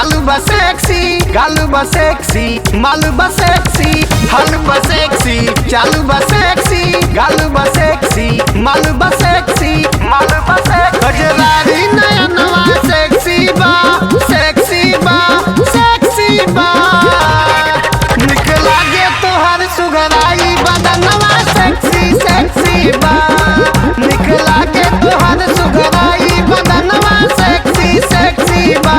चालू बा सेक्सी, गालू बा सेक्सी, मालू बा सेक्सी, हल बा सेक्सी, चालू बा सेक्सी, गालू बा सेक्सी, मालू बा सेक्सी, मालू बा सेक्सी, गजरारी नया नवा सेक्सी बा, सेक्सी बा, सेक्सी बा, निक लागे तोहर सुघराई बदनवा सेक्सी सेक्सी बा, निक लागे तोहर सुघराई बदनवा सेक्सी सेक्सी बा।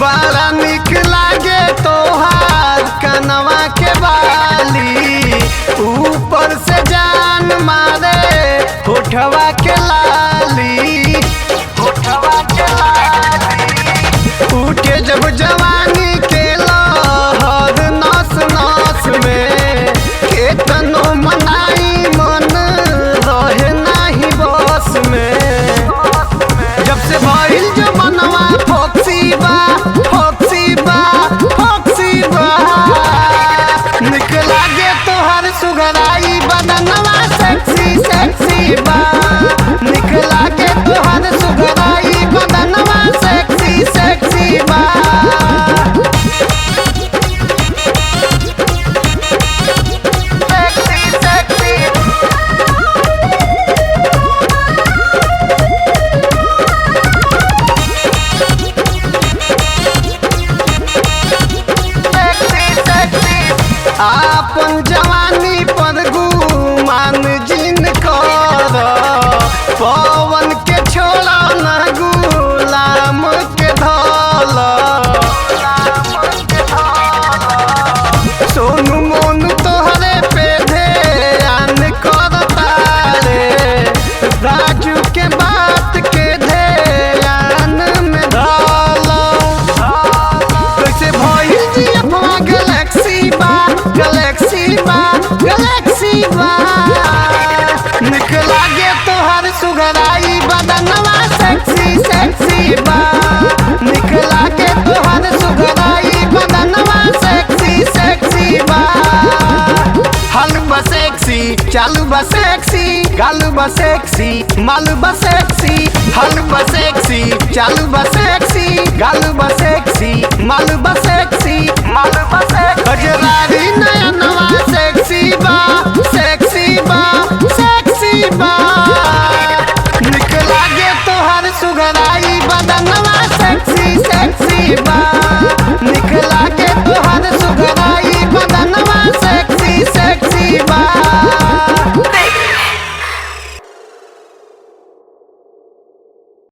बड़ा निक लागे तोहार कनवा के बाली, ऊपर से जान मारे होठवा के लाली, होठवा के लाली, उठे जब जवानी के लहर नस नस में, केतनो मनाई मन रहे नाही बस में, जब से भइल जो मनवा फोक्सी बा, फोक्सी बा, फोक्सी बा, निक लागे तोहर सुघराई बदनवा सेक्सी सेक्सी बा, निक लागे तोहर सुघराई बदनवा सेक्सी सेक्सी बा। आपन जवानी पर गुमान जिन कर, पवन के छोड़ा न गुलाम के धल, सोनू मोनू तोहरे पे ध्यान कर तारे, राजू के बात के ध्यान में धल, कैसे भइल जी अपना गैलेक्सी बा, गैलेक्सी बा, गैलेक्सी बा, निक लागे तोहर सुघराई बदनवा सेक्सी सेक्सी बा, निक लागे तोहर सुघराई बदनवा सेक्सी सेक्सी बा, हल बा सेक्सी, चालू बा सेक्सी, गालू बा सेक्सी, मालू बा सेक्सी, हल बा सेक्सी, चालू बा सेक्सी, गालू बा सेक्सी, मालू बा सेक्सी, मालू बा सेक्सी, गजरारी नया